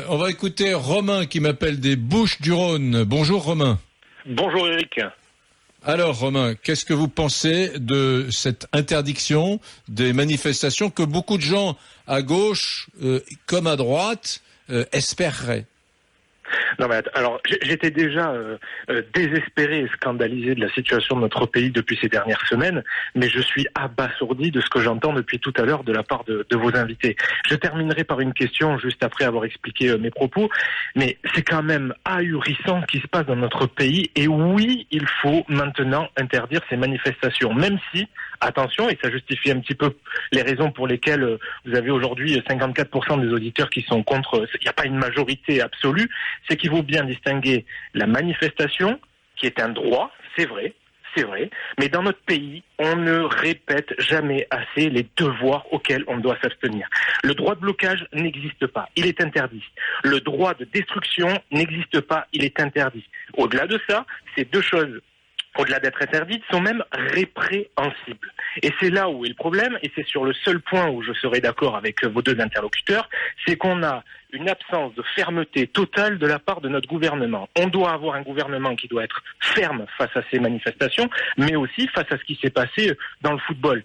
On va écouter Romain qui m'appelle des Bouches-du-Rhône. Bonjour Romain. Bonjour Eric. Alors Romain, qu'est-ce que vous pensez de cette interdiction des manifestations que beaucoup de gens à gauche comme à droite espéreraient? Non mais alors j'étais déjà désespéré et scandalisé de la situation de notre pays depuis ces dernières semaines, mais je suis abasourdi de ce que j'entends depuis tout à l'heure de la part de vos invités. Je terminerai par une question juste après avoir expliqué mes propos, mais c'est quand même ahurissant ce qui se passe dans notre pays, et oui, il faut maintenant interdire ces manifestations, même si, attention, et ça justifie un petit peu les raisons pour lesquelles vous avez aujourd'hui 54% des auditeurs qui sont contre, il n'y a pas une majorité absolue, c'est qu'il faut bien distinguer la manifestation, qui est un droit, c'est vrai, mais dans notre pays, on ne répète jamais assez les devoirs auxquels on doit s'abstenir. Le droit de blocage n'existe pas, il est interdit. Le droit de destruction n'existe pas, il est interdit. Au-delà de ça, ces deux choses, au-delà d'être interdites, sont même répréhensibles. Et c'est là où est le problème, et c'est sur le seul point où je serai d'accord avec vos deux interlocuteurs, c'est qu'on a une absence de fermeté totale de la part de notre gouvernement. On doit avoir un gouvernement qui doit être ferme face à ces manifestations, mais aussi face à ce qui s'est passé dans le football.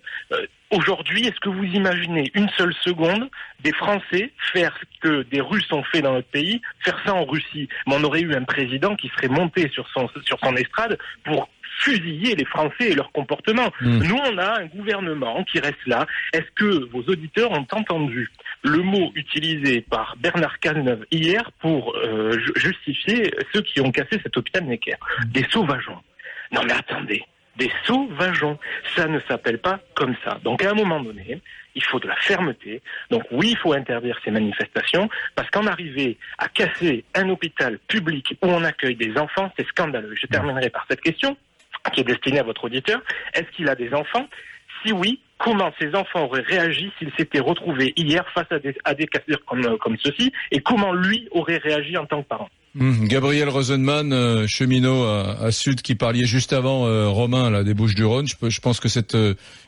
Aujourd'hui, est-ce que vous imaginez une seule seconde des Français faire ce que des Russes ont fait dans notre pays, faire ça en Russie? Mais on aurait eu un président qui serait monté sur son estrade pour fusiller les Français et leur comportement. Nous, on a un gouvernement qui reste là. Est-ce que vos auditeurs ont entendu le mot utilisé par Bernard Cazeneuve hier pour justifier ceux qui ont cassé cet hôpital Necker? Des sauvageons. Non mais attendez, des sauvageons. Ça ne s'appelle pas comme ça. Donc à un moment donné, il faut de la fermeté. Donc oui, il faut interdire ces manifestations, parce qu'en arriver à casser un hôpital public où on accueille des enfants, c'est scandaleux. Je terminerai par cette question qui est destinée à votre auditeur. Est-ce qu'il a des enfants? Si oui, comment ces enfants auraient réagi s'ils s'étaient retrouvés hier face à des casseurs comme ceux-ci, et comment lui aurait réagi en tant que parent? Gabriel Rosenman, cheminot à Sud, qui parliez juste avant Romain là, des Bouches-du-Rhône. Je pense que cette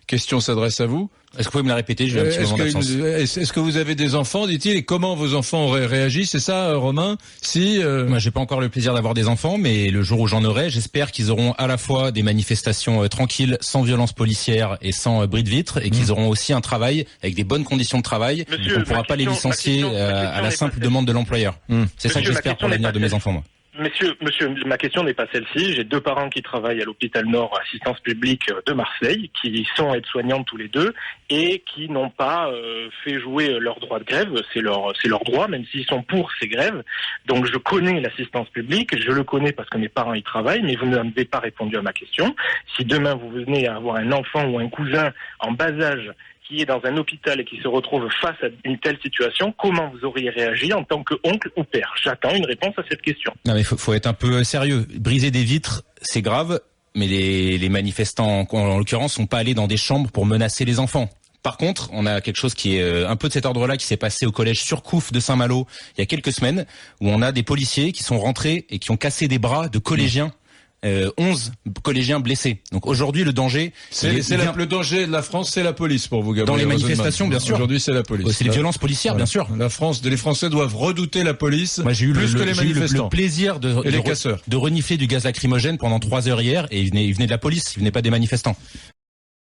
question s'adresse à vous. Est-ce que vous pouvez me la répéter? J'ai un petit moment d'absence. Est-ce que vous avez des enfants, dit-il, et comment vos enfants auraient réagi? C'est ça, Romain? Moi, j'ai pas encore le plaisir d'avoir des enfants, mais le jour où j'en aurai, j'espère qu'ils auront à la fois des manifestations tranquilles, sans violence policière et sans bris de vitre, et qu'ils auront aussi un travail avec des bonnes conditions de travail. Monsieur, on ne pourra pas les licencier à la simple demande de l'employeur. C'est ça que j'espère pour l'avenir de mes enfants, moi. Monsieur, ma question n'est pas celle-ci. J'ai deux parents qui travaillent à l'hôpital Nord Assistance Publique de Marseille, qui sont aides-soignantes tous les deux, et qui n'ont pas fait jouer leur droit de grève. C'est leur droit, même s'ils sont pour ces grèves. Donc je connais l'assistance publique, je le connais parce que mes parents y travaillent, mais vous n'avez pas répondu à ma question. Si demain vous venez à avoir un enfant ou un cousin en bas âge qui est dans un hôpital et qui se retrouve face à une telle situation, comment vous auriez réagi en tant qu'oncle ou père? J'attends une réponse à cette question. Non mais faut être un peu sérieux. Briser des vitres, c'est grave, mais les manifestants, en l'occurrence, sont pas allés dans des chambres pour menacer les enfants. Par contre, on a quelque chose qui est un peu de cet ordre-là qui s'est passé au collège Surcouf de Saint-Malo il y a quelques semaines, où on a des policiers qui sont rentrés et qui ont cassé des bras de collégiens. 11 collégiens blessés. Donc aujourd'hui, le danger... Le danger de la France, c'est la police pour vous, Gabriel. Dans les manifestations, bien sûr. Aujourd'hui, c'est la police. C'est les violences policières, bien sûr. Les Français doivent redouter la police. Moi, j'ai eu le plaisir de renifler du gaz lacrymogène pendant 3 heures hier, et il venait de la police, il venait pas des manifestants.